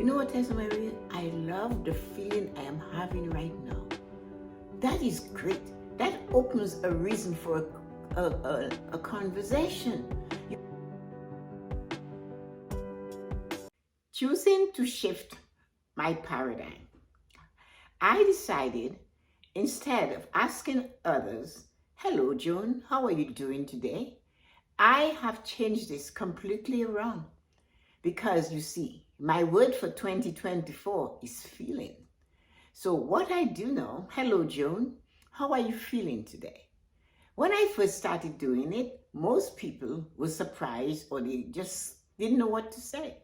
You know what, Tessa-Marie? I love the feeling I am having right now. That is great. That opens a reason for a conversation. Choosing to shift my paradigm. I decided, instead of asking others, "Hello, Joan, how are you doing today?" I have changed this completely around. Because you see, my word for 2024 is feeling. So what I do now, "Hello, Joan, how are you feeling today?" When I first started doing it, most people were surprised or they just didn't know what to say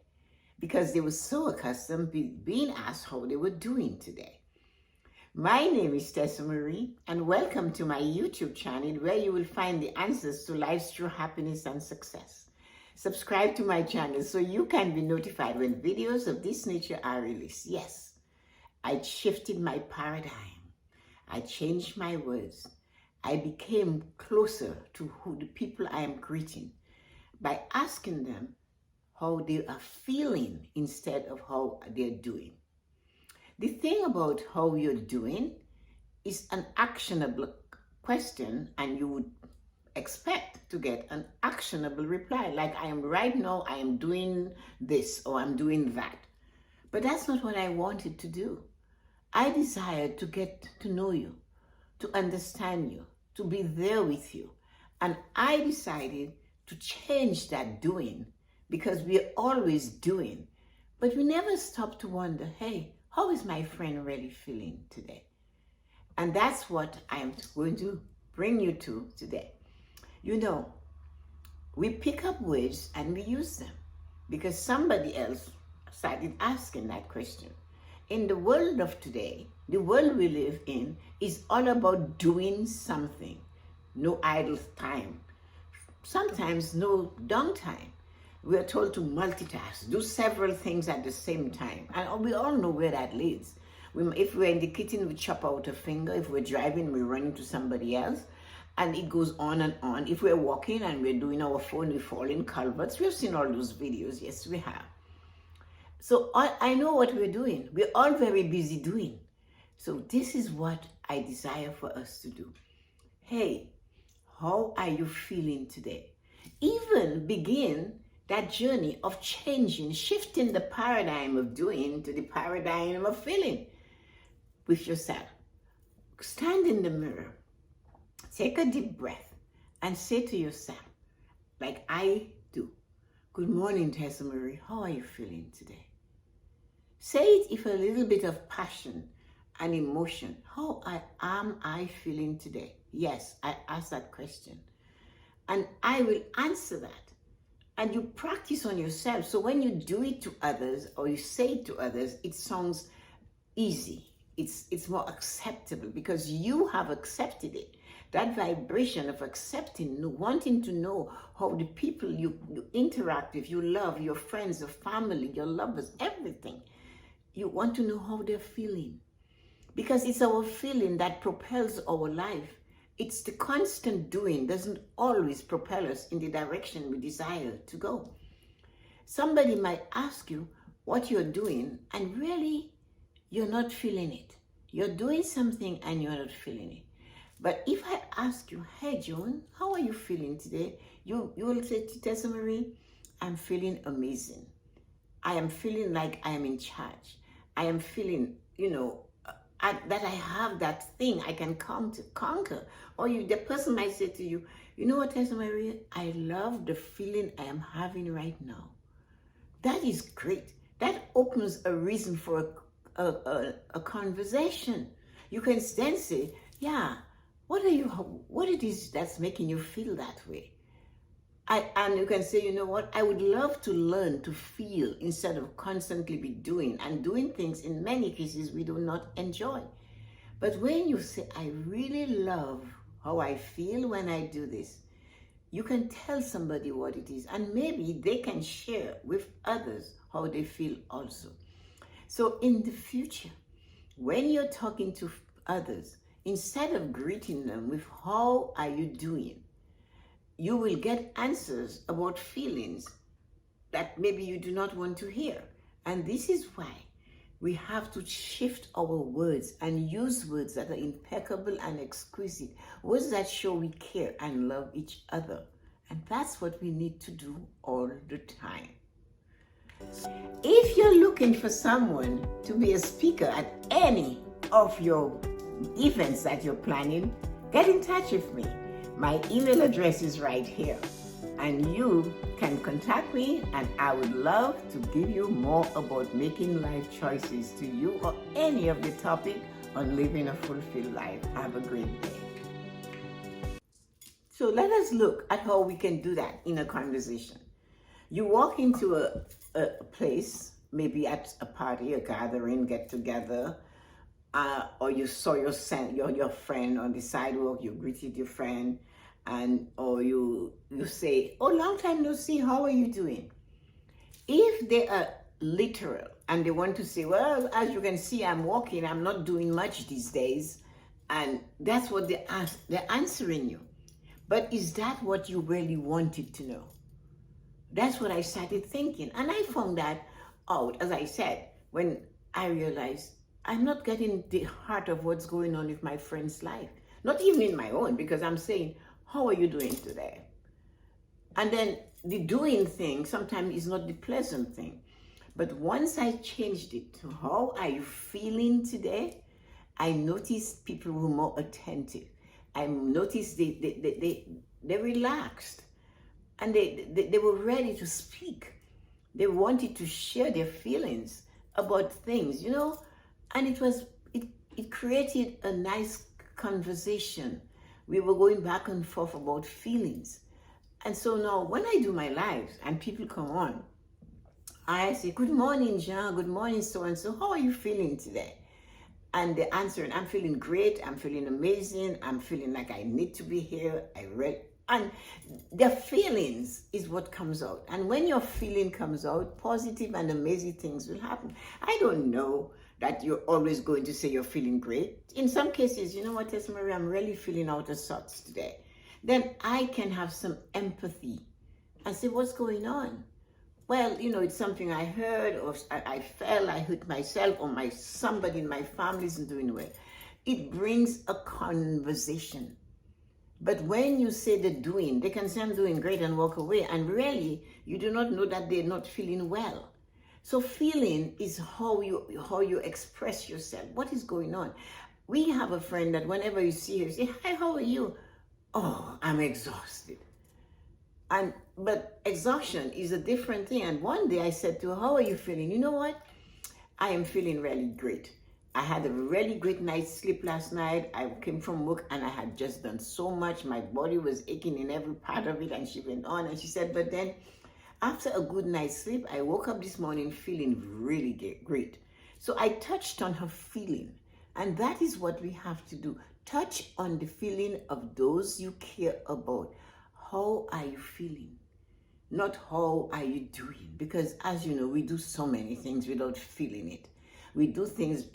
because they were so accustomed being asked how they were doing today. My name is Tessa-Marie, and welcome to my YouTube channel where you will find the answers to life's true happiness and success. Subscribe to my channel so you can be notified when videos of this nature are released. Yes, I shifted my paradigm. I changed my words. I became closer to the people I am greeting by asking them how they are feeling instead of how they're doing. The thing about how you're doing is an actionable question, and you would expect to get an actionable reply, like I am doing this or I'm doing that. But that's not what I wanted to do. I desired to get to know you, to understand you, to be there with you. And I decided to change that doing, because we're always doing, but we never stop to wonder, hey, how is my friend really feeling today? And that's what I am going to bring you to today. You know, we pick up words and we use them because somebody else started asking that question. In the world of today, the world we live in is all about doing something. No idle time. Sometimes no downtime. We are told to multitask, do several things at the same time. And we all know where that leads. If we're in the kitchen, we chop out a finger. If we're driving, we run into somebody else. And it goes on and on. If we're walking and we're doing our phone, we fall in culverts. We've seen all those videos. Yes, we have. So I know what we're doing. We're all very busy doing. So this is what I desire for us to do. Hey, how are you feeling today? Even begin that journey of changing, shifting the paradigm of doing to the paradigm of feeling with yourself. Stand in the mirror, take a deep breath, and say to yourself, like I do, "Good morning, Tessa-Marie, how are you feeling today?" Say it with a little bit of passion and emotion. How am I feeling today? Yes, I asked that question. And I will answer that. And you practice on yourself. So when you do it to others or you say it to others, it sounds easy. It's more acceptable because you have accepted it. That vibration of accepting, wanting to know how the people you interact with, you love, your friends, your family, your lovers, everything. You want to know how they're feeling. Because it's our feeling that propels our life. It's the constant doing doesn't always propel us in the direction we desire to go. Somebody might ask you what you're doing, and really, you're not feeling it. You're doing something and you're not feeling it. But if I ask you, "Hey, Joan, how are you feeling today?" You will say to Tessa-Marie, "I'm feeling amazing. I am feeling like I am in charge. I am feeling, that I have that thing I can come to conquer." Or the person might say to you, "You know what, Tessa-Marie? I love the feeling I am having right now." That is great. That opens a reason for a conversation. You can then say, "Yeah, what it is that's making you feel that way?" And you can say, "You know what? I would love to learn to feel instead of constantly be doing things in many cases we do not enjoy." But when you say, "I really love how I feel when I do this," you can tell somebody what it is, and maybe they can share with others how they feel also. So in the future, when you're talking to others, instead of greeting them with "How are you doing?" you will get answers about feelings that maybe you do not want to hear. And this is why we have to shift our words and use words that are impeccable and exquisite, words that show we care and love each other. And that's what we need to do all the time. If you're looking for someone to be a speaker at any of your events that you're planning, get in touch with me. My email address is right here. And you can contact me, and I would love to give you more about making life choices to you or any of the topic on living a fulfilled life. Have a great day. So let us look at how we can do that in a conversation. You walk into a place, maybe at a party, a gathering, get together, or you saw your friend on the sidewalk, you greeted your friend, or you say, "Oh, long time no see, how are you doing?" If they are literal and they want to say, "Well, as you can see, I'm walking, I'm not doing much these days," and that's what they're answering you. But is that what you really wanted to know? That's what I started thinking. And I found that out, as I said, when I realized I'm not getting the heart of what's going on with my friend's life. Not even in my own, because I'm saying, "How are you doing today?" And then the doing thing sometimes is not the pleasant thing. But once I changed it to "How are you feeling today?" I noticed people were more attentive. I noticed they relaxed. And they were ready to speak. They wanted to share their feelings about things, and it created a nice conversation. We were going back and forth about feelings. And so now when I do my lives and people come on, I say, "Good morning, Jean. Good morning, so-and-so. How are you feeling today?" And the answer, "I'm feeling great. I'm feeling amazing. I'm feeling like I need to be here. And their feelings is what comes out. And when your feeling comes out, positive and amazing things will happen. I don't know that you're always going to say you're feeling great. In some cases, "You know what, Tessa-Marie, I'm really feeling out of sorts today." Then I can have some empathy and say, "What's going on?" "Well, it's something I heard, or I felt, I hurt myself, or somebody in my family isn't doing well." It brings a conversation. But when you say the doing, they can say, "I'm doing great," and walk away. And really, you do not know that they're not feeling well. So feeling is how you express yourself. What is going on? We have a friend that whenever you see her, you say, "Hi, how are you?" "Oh, I'm exhausted." But exhaustion is a different thing. And one day I said to her, "How are you feeling?" "You know what? I am feeling really great. I had a really great night's sleep last night. I came from work and I had just done so much. My body was aching in every part of it." And she went on and she said, "But then after a good night's sleep, I woke up this morning feeling really great." So I touched on her feeling. And that is what we have to do. Touch on the feeling of those you care about. How are you feeling? Not how are you doing? Because as you know, we do so many things without feeling it. We do things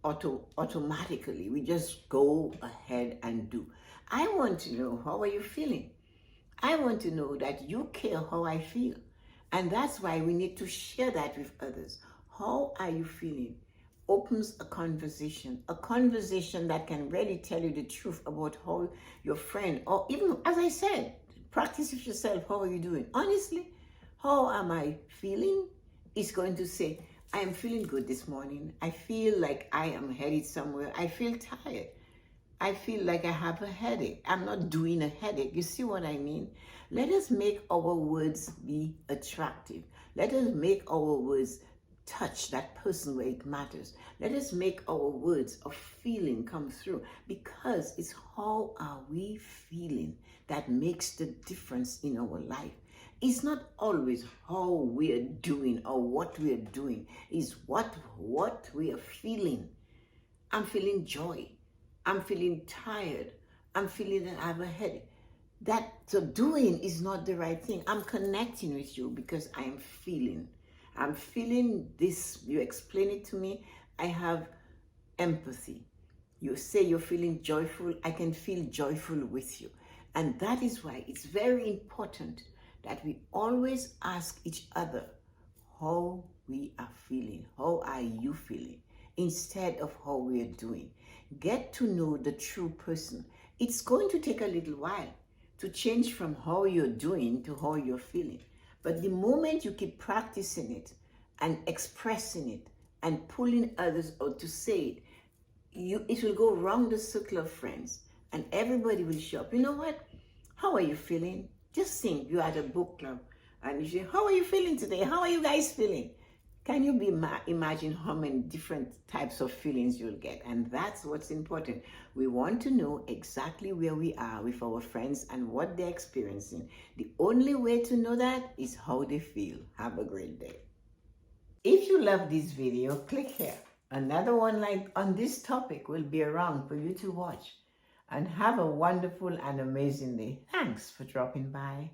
automatically. We just go ahead and do. I want to know, how are you feeling? I want to know that you care how I feel. And that's why we need to share that with others. How are you feeling? Opens a conversation that can really tell you the truth about how your friend, or even, as I said, practice with yourself. How are you doing? Honestly, how am I feeling? Is going to say, "I am feeling good this morning. I feel like I am headed somewhere. I feel tired. I feel like I have a headache. I'm not doing a headache." You see what I mean? Let us make our words be attractive. Let us make our words touch that person where it matters. Let us make our words of feeling come through, because it's how are we feeling that makes the difference in our life. It's not always how we're doing or what we're doing. It's what we are feeling. I'm feeling joy. I'm feeling tired. I'm feeling that I have a headache. So doing is not the right thing. I'm connecting with you because I'm feeling this. You explain it to me. I have empathy. You say you're feeling joyful. I can feel joyful with you. And that is why it's very important that we always ask each other, how we are feeling. How are you feeling? Instead of how we are doing. Get to know the true person. It's going to take a little while to change from how you're doing to how you're feeling. But the moment you keep practicing it and expressing it and pulling others out to say it, it will go around the circle of friends and everybody will show up. You know what? How are you feeling? Just think you're at a book club and you say, how are you feeling today? How are you guys feeling? Can you imagine how many different types of feelings you'll get? And that's what's important. We want to know exactly where we are with our friends and what they're experiencing. The only way to know that is how they feel. Have a great day. If you love this video, click here. Another one like on this topic will be around for you to watch. And have a wonderful and amazing day. Thanks for dropping by.